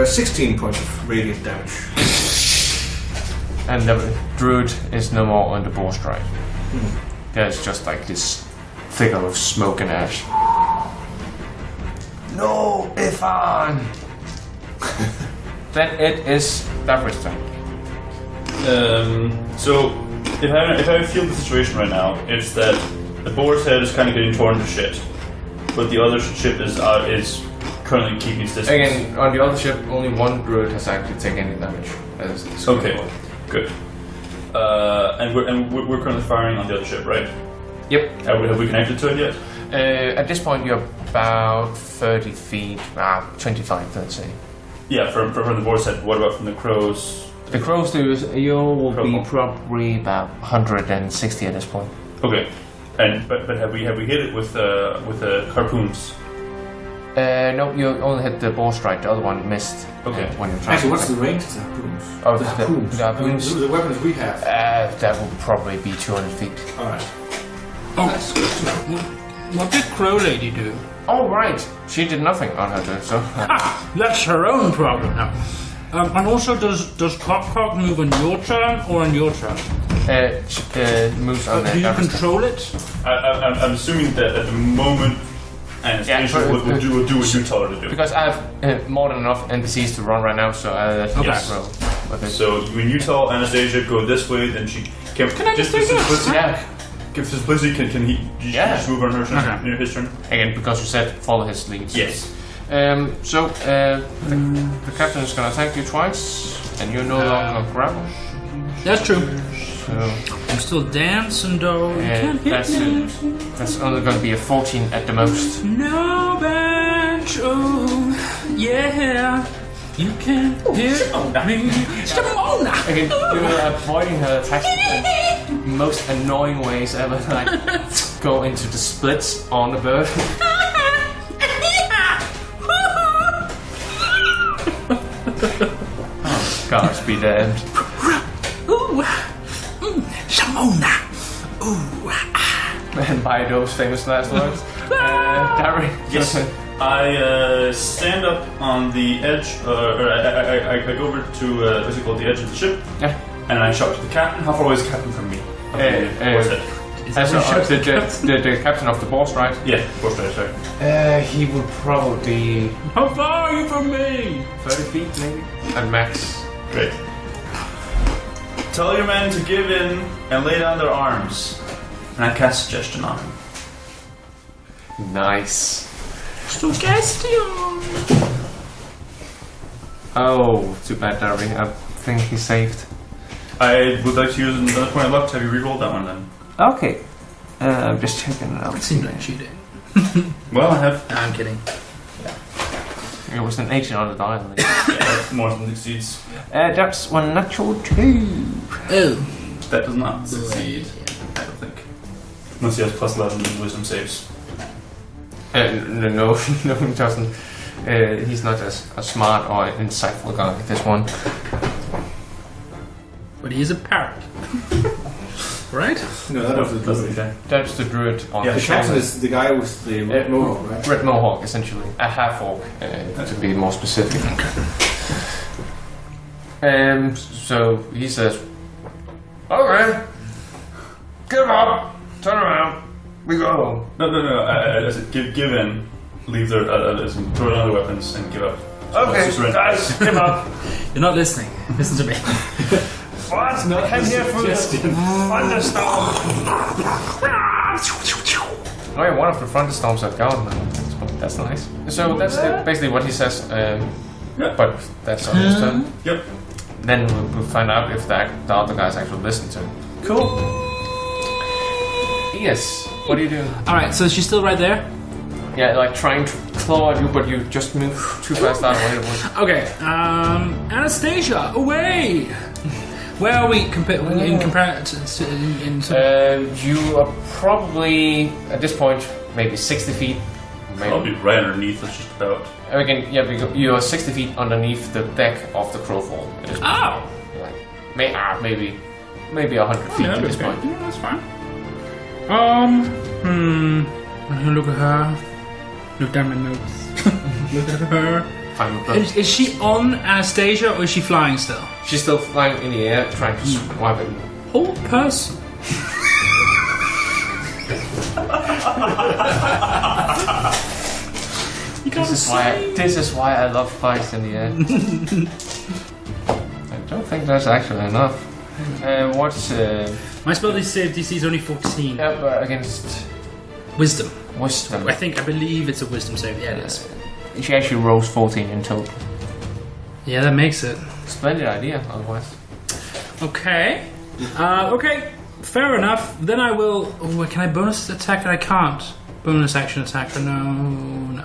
16 points of radiant damage. And the druid is no more on the Boar Stride. There's just like this figure of smoke and ash. No, Ifan! Then it is Davri's turn. So if I feel the situation right now, it's that the boar's head is kind of getting torn to shit, but the other ship is currently keeping its distance. Again, on the other ship, only one druid has actually taken any damage. Okay, good. And we're currently firing on the other ship, right? Yep. Have we connected to it yet? At this point, you're about 30 feet, 25, let's say. Yeah, from the boar's head. What about from the crows? The crows, you will be Crowfall. probably about 160 at this point. Okay, but have we hit it with the harpoons? No, you only hit the Boar Strike. The other one missed. Okay. When you're trying. Actually, what's the range of the harpoons? Oh, the harpoons. the harpoons. The weapons we have. That will probably be 200 feet. Alright. Oh, That's good to know. what did Crow Lady do? Oh, right. She did nothing on her turn, so. That's her own problem now. And also, does Cock move on your turn or on your turn? She moves on Do you Davri's turn. control it? I'm assuming that at the moment, Anastasia will do what you tell her to do. Because I have more than enough NPCs to run right now, so I'll let you Yes. roll. Okay. So when you tell Anastasia go this way, then she can I just take this? Yeah. Give simplicity. Can he just move on her turn? Okay. His turn. Again, because you said follow his leads. Yes. The captain is gonna attack you twice, and you're no longer grappled. That's true. So I'm still dancing, though. You can't hit that's me. that's only gonna be a 14 at the most. No bench, oh, yeah. You can't hit me. Simona! Again, you're avoiding her attacks in the most annoying ways ever. Like, go into the splits on the bird. Oh, gosh, be damned. Ooh, Oh, nah. Ooh. And by those famous last words, Darry. Yes. I stand up on the edge, or I go over to what's it called, the edge of the ship, and I shout to the captain. How far away is the captain from me? The captain of the Boar Stride? Yeah, Boar Stride, sorry. He would probably... How far are you from me? 30 feet, maybe? At max. Great. Tell your men to give in and lay down their arms. And I cast Suggestion on him. Nice. Suggestion! Oh, too bad, Darby. I think he saved. I would like to use another point of luck to have you re-roll that one then. Okay. I'm just checking it out. It seems like cheating. Well, I have... I'm kidding. It was an 18 on the dial. That more than succeeds. That's one natural 2. Oh. That does not succeed, I don't think. Unless he has plus 11 in wisdom saves. No, he doesn't. He's not as smart or insightful guy, this one. But he is a parrot. Right? No, that was the druid. That's the druid on The the captain shoulder. is the guy with the red mohawk, right? Red mohawk, essentially. A half-orc, to be more specific. So he says, okay, give up, turn around, we go. No. I said give in, leave their, throw down their weapons and give up. Okay, guys, give up. You're not listening. Listen to me. What? No, I'm here for thunderstorm. Oh yeah, one of the thunderstorms are gone now. That's nice. So that's basically what he says. But that's on his turn. Yep. Then we'll find out if the other guys actually listen to him. Cool. Yes. What are you doing? Alright, so she's still right there? Yeah, like trying to claw at you, but you just move too fast out of the way. Okay, Anastasia, away! Where are we in comparison? You are probably, at this point, maybe 60 feet. Maybe. I'll be right underneath us, just about. Again, yeah, you are 60 feet underneath the deck of the Crowfall. Oh! Like, maybe 100 feet at this point. Yeah, that's fine. Look at her. Look down my notes. Look at her. Is she on Anastasia or is she flying still? She's still flying in the air, trying to swipe at you. Whole person. This is why I love fights in the air. I don't think that's actually enough. What's my spell DC is only 14. Against Wisdom. Wisdom. I believe it's a wisdom save. Yeah, it is. She actually rolls 14 in total. Yeah, that makes it. Splendid idea, otherwise. Okay. Okay. Fair enough. Then I will. Oh, can I bonus attack? I can't. Bonus action attack. No.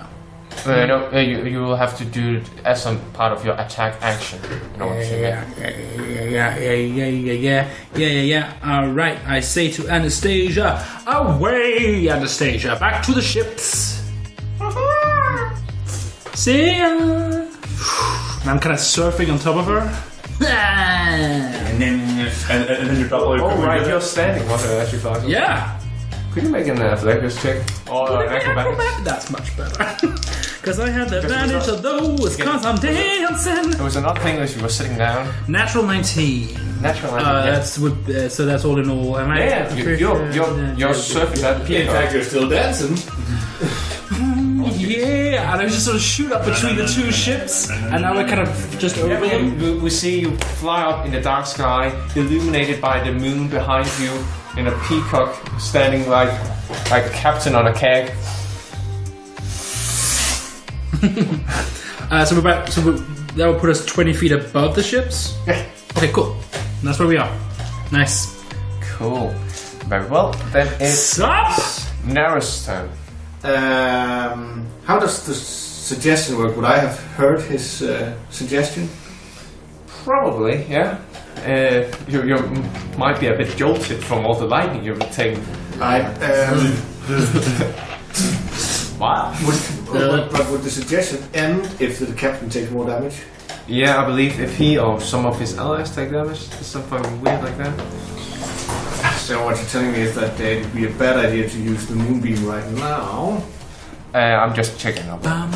No, you will have to do it as some part of your attack action. Yeah. All right. I say to Anastasia, away, Anastasia, back to the ships. See ya. And I'm kind of surfing on top of her. And then you drop all your Oh right, you're standing on her as she flies. Yeah. Could you make an athletics check? Or acrobatics? That's much better. Because I had the advantage of those, because I'm dancing. It was another thing that you were sitting down. Natural 19. Natural 19. That's with, so that's all in all. Am You're surfing that peak. In fact, you're still dancing. Yeah, and I just sort of shoot up between the two ships, and now we're kind of just over them. We see you fly up in the dark sky, illuminated by the moon behind you, in a peacock standing like a captain on a keg. So that will put us 20 feet above the ships? Yeah. Okay, cool. And that's where we are. Nice. Cool. Very well. Then it's Sucks! Nara's turn. How does the suggestion work? Would I have heard his suggestion? Probably, yeah. You might be a bit jolted from all the lightning you've taken. What? But would the suggestion end if the captain takes more damage? Yeah, I believe if he or some of his allies take damage, something weird like that. So what you're telling me is that it would be a bad idea to use the moonbeam right now. I'm just checking up. I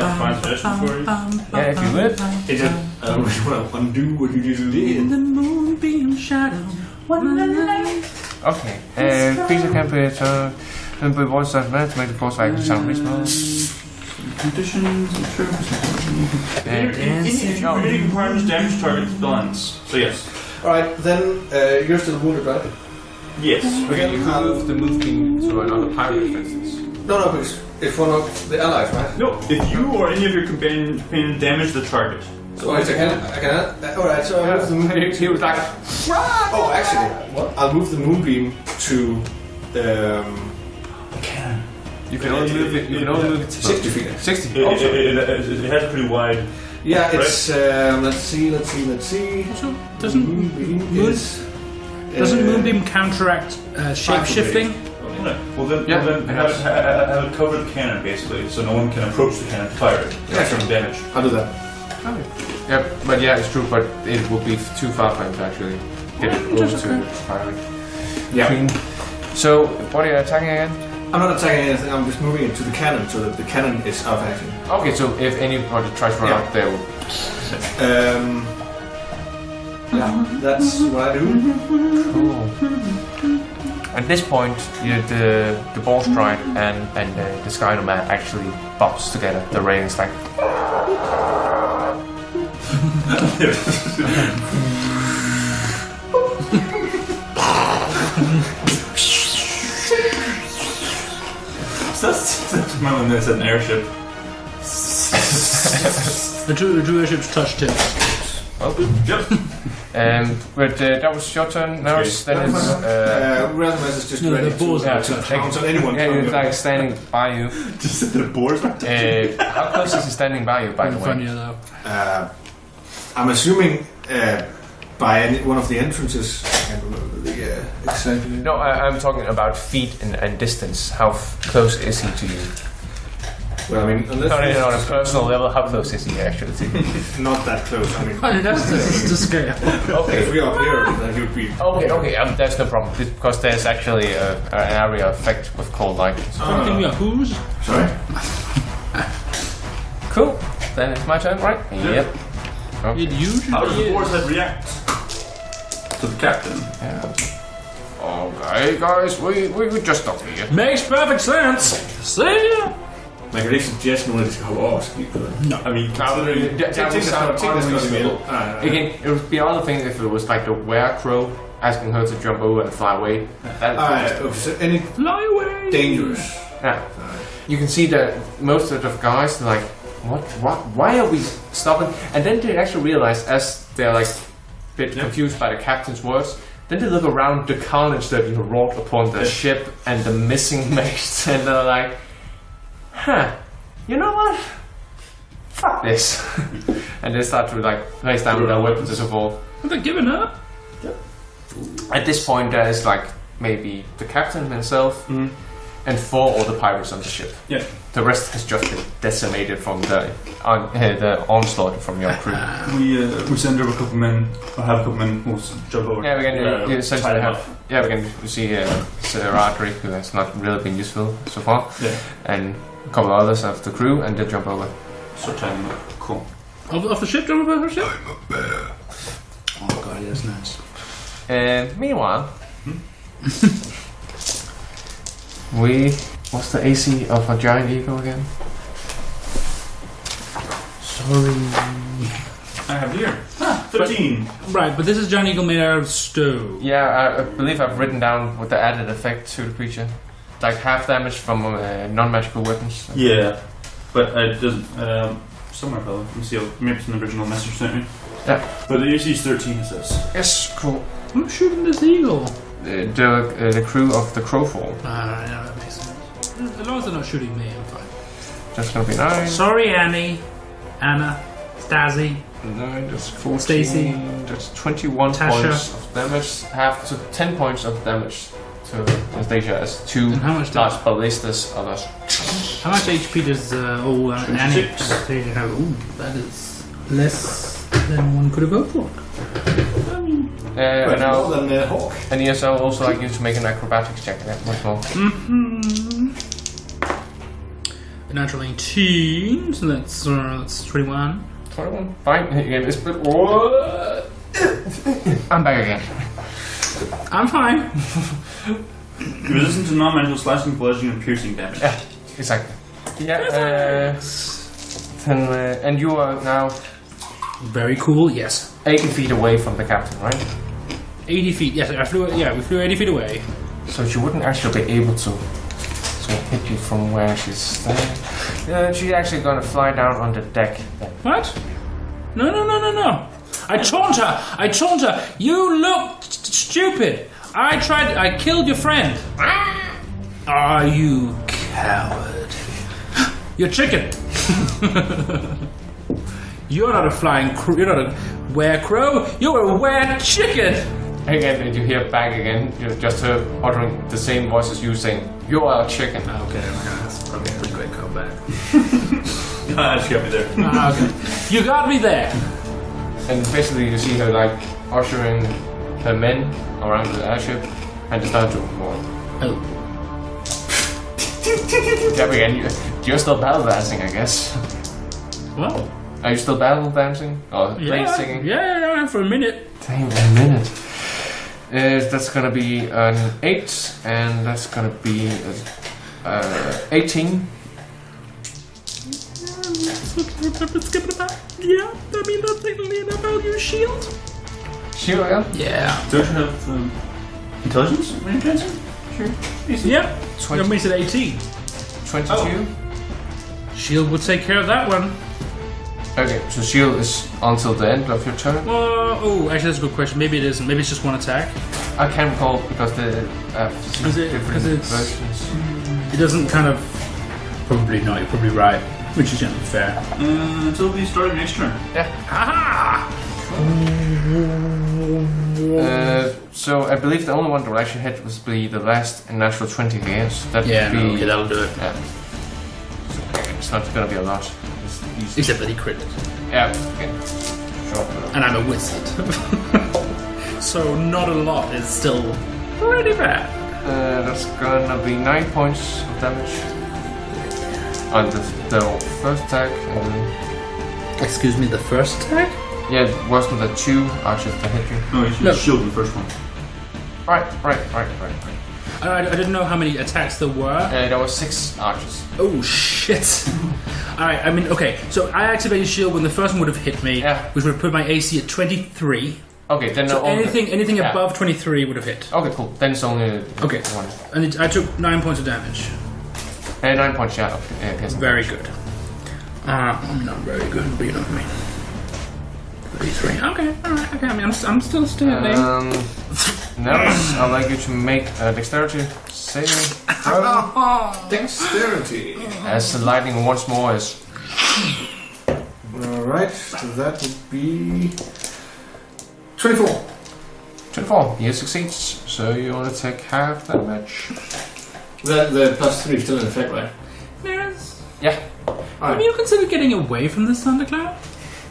can find suggestions for you. Yeah, if you would. It's just, I don't really want to undo what you just did. The moonbeam shadow. Okay. Creature can be turned by voice of man to make the force action sound reasonable. Conditions and terms. If you really requires damage target balance. So yes. Alright, then you're still wounded, right? Yes. Okay, you can move the moving to another pirate, for instance. No, because it's one of the allies, right? No, if you or any of your companions damage the target. So I can alright, so I'll move the moonbeam. He was like, Oh, actually, I'll move the moonbeam to you can only move it. You can only move it to 60 feet. 60. It has a pretty wide. Yeah, it's let's see. So doesn't moonbeam counteract shape shifting? Well then have it cover the cannon basically, so no one can approach the cannon to fire it. Yeah, From damage. I'll do that. Okay. Yeah, but yeah, it's true. But it would be too far for him to actually get it over to the pirate. Yeah. Queen. So, what are you attacking again? I'm not attacking anything. I'm just moving it to the cannon so that the cannon is out of action. Okay, so if anybody tries to run out, they will. Yeah, that's what I do. Cool. At this point, the Boar Stride and the Sky Nomad actually bounce together. The railings like. That's when there's an airship. The two airships touch tips. Oh, Yep. but that was your turn. Now it's Randomize is just ready the boars yeah, to to pounce on anyone. Yeah, he's like standing by you. Just the boars. How close is he standing by you, by the way? Funnier though. I'm assuming by one of the entrances. I can't remember the exactly. No, I'm talking about feet and distance. How close is he to you? Well, I mean, unless Not even on a personal level, how close is he actually to you? not that close. I mean, That's the scale. Okay. if we are up here, then he would be. Okay, that's no problem. Because there's actually an area effect with cold light. So. I think we are who's? Sorry. Cool. Then it's my turn, right? Yep. Okay. It usually How does the is. boar's head react to the captain? Yeah. Okay, guys, we just stop here. Makes perfect sense. See ya. Man kan ikke suggest nogen af de skal hoppe over og skib på det. No, I mean, considering Again, it would be another thing if it was like the were-crow asking her to jump over and fly away. Any Fly away. dangerous? Yeah. You can see that most of the guys are like, what? Why are we stopping? And then they actually realize, as they're like a bit confused by the captain's words, then they look around the carnage that you wrought upon the ship and the missing mates, and they're like, you know what? Fuck this. And they start to like place down their weapons and so forth. Are they giving up? At this point, there is like maybe the captain himself and 4 other pirates on the ship. Yeah. The rest has just been decimated from the onslaught from your crew. We send over a couple men, or have a couple men who jump over. Yeah, we can essentially have. Yeah, we can see Sir Roderick, who has not really been useful so far, and a couple others of the crew, and they jump over. So time, cool. Off the ship, jump over her ship? I'm a bear. Oh god, yeah, that's nice. And meanwhile, what's the AC of a giant eagle again? Sorry. I have here. 13. Right, but this is Giant Eagle made out of stone. Yeah, I believe I've written down what the added effect to the creature. Like half damage from non-magical weapons. Yeah, but it doesn't. Somewhere, fella. Let me see. Maybe it's an original message sent me. Yeah. But the AC is 13, it says. Yes, cool. Who's shooting this eagle? The crew of the Crowfall. Yeah, that makes sense. As long as they're not shooting me, I'm fine. That's gonna be 9. Sorry, Anna, Stasi. 9, that's 14. Stacy. That's 21 Tasha. points of damage. Half to 10 points of damage to Anastasia as 2 And how much large ballistas of us. How much HP does old Annie 26. have? Ooh, that is less than one could have hoped for. But now, more than a hawk. and yes, I would also like you to make an acrobatics check again once more. A natural 18, so that's 21. 21. Fine. Again, this bit. I'm back again. I'm fine. You resistant to non-magical slashing, bludgeoning, and piercing damage. Yeah, exactly. Yeah. And you are now Very cool. Yes. 80 feet away from the captain, right? 80 feet. Yes, I flew. Yeah, we flew 80 feet away. So she wouldn't actually be able to hit you from where she's standing. She's actually gonna fly down on the deck. What? No. I taunt her. You look stupid. I killed your friend. Are you coward? You're chicken. You're not a flying crow. You're not a were-crow. You're a were-chicken. Again, and you hear back again, you're just uttering the same voice as you saying, "You are a chicken." Okay, that's probably a pretty great comeback. She got me there. Okay. You got me there. And basically you see her like ushering her men around the airship and they start to roll. Oh. Yeah, again, you're still battle dancing, I guess. Well. Are you still battle dancing? Or late singing? Yeah, for a minute. Damn, a minute. That's gonna be an 8, and that's gonna be 18. Yeah, I mean that's technically enough. I'll use shield. Shield, yeah? Yeah. Don't you have intelligence when you're dancing? Sure. Easy. Yeah. 20. That makes it 18. 22. Oh. Shield will take care of that one. Okay, so shield is until the end of your turn. Actually that's a good question. Maybe it isn't. Maybe it's just one attack. I can't recall because the different it's- versions. It doesn't kind of. Probably not. You're probably right. Which is generally fair. Until we start next turn. Yeah. Aha! So I believe the only one that will actually hit was be the last natural 20 against. That Yeah, would be, okay, that'll do it. Yeah. So, it's not gonna be a lot. It's easy. Except that he critted. Yeah. Okay. Sure. And I'm a wizard. So not a lot is still pretty bad. That's gonna be 9 points of damage on the first attack. Excuse me, the first attack? Yeah, it wasn't the 2 archers that hit you. No, you should No. shield the first one. Right. I didn't know how many attacks there were. There was 6 archers. Oh shit! Alright, I mean, okay, so I activated shield when the first one would have hit me, Yeah. which would have put my AC at 23. Okay, then So anything yeah. above 23 would have hit. Okay, cool. Then it's only Okay. one. And I took 9 points of damage. 9 points, yeah. Piercing. Very good. Not very good, but you know what I mean. 33. Okay, alright, okay, I mean, I'm still standing. Now I'd like you to make a dexterity saving throw. Dexterity. As the lightning once more is. Alright, so that would be 24. 24. He succeeds, so you only take half damage. The plus 3 is still in effect, right? Yes. Yeah. Have you considered getting away from this thundercloud?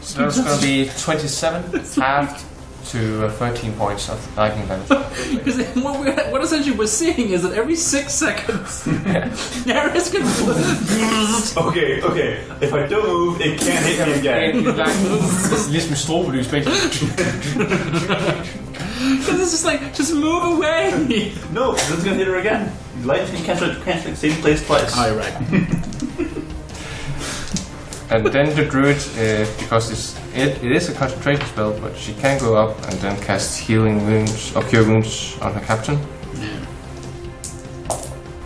So it's going to be 27 halved to 13 points of lightning damage. Because what essentially we're seeing is that every 6 seconds, Darius can. Okay. If I don't move, it can't hit me again. Ligesom strobelys, basically. Because it's just like, just move away. No, this is gonna hit her again. Lightning can't the same place twice. Oh, you're right. And then the druid, because it is a concentration spell, but she can go up and then cast healing wounds or cure wounds on her captain. Yeah.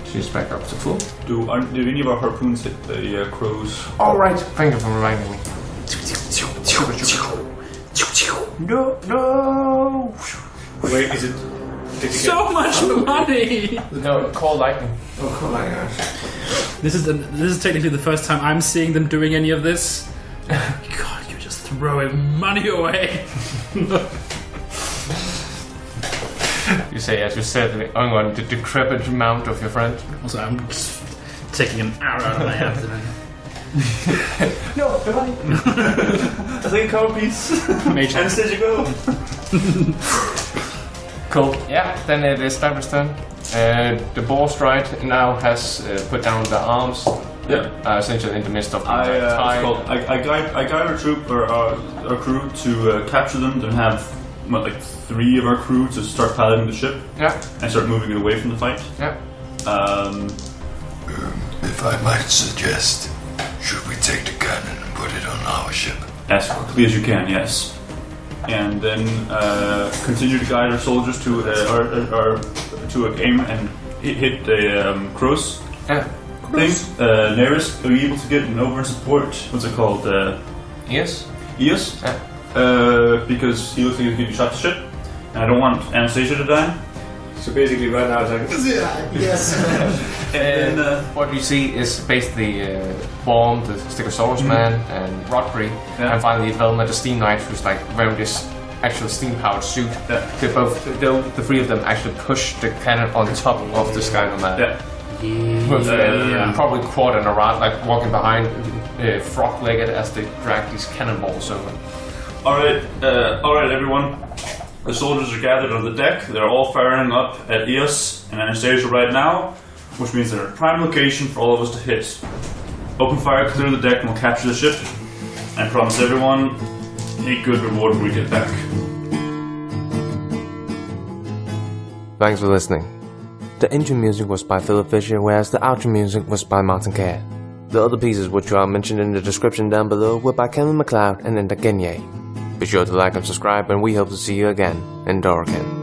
She's back up to full. Do any of our harpoons hit the crows? All right, thank you for reminding me. No. Wait, is it... Did you So much money. No, call lightning. Oh my gosh. This is technically the first time I'm seeing them doing any of this. God, you're just throwing money away. You say, as you said, on the decrepit mount of your friend. Also, I'm just taking an arrow out of my abdomen. No, goodbye. I think a cover piece. Major. And says you go. Cool. Yeah, then it is Starboard's turn. The Boar Stride now has put down the arms. Yeah. Essentially in the midst of the I guide our troop or our crew to capture them. Then have like 3 of our crew to start piloting the ship. Yeah. And start moving it away from the fight. Yeah. If I might suggest, should we take the cannon and put it on our ship? As quickly as you can, yes. And then continue to guide our soldiers to aim and hit the crows. Yeah. Thing. Neris, are you able to get an over and support? What's it called? Yes. Eos? Yeah. Because he looks like he's getting shot to shit. And I don't want Anastasia to die. So basically right now it's like, yes. And what you see is basically Baum, the Stegosaurus man, and Rodbury, and finally Velma, the Steam Knight, who's like wearing this actual steam-powered suit. Yeah. They both, the 3 of them actually push the cannon on top of the Skyler man. Yeah. With probably quad and around, like walking behind, frog-legged as they drag these cannonballs over. Alright, everyone. The soldiers are gathered on the deck. They're all firing up at Eos and Anastasia right now, which means they're a prime location for all of us to hit. Open fire, clear the deck, and we'll capture the ship. I promise everyone a good reward when we get back. Thanks for listening. The intro music was by Philip Fischer, whereas the outro music was by Martin Kerr. The other pieces which are mentioned in the description down below were by Kevin MacLeod and Enda Genye. Be sure to like and subscribe, and we hope to see you again in Dorkin.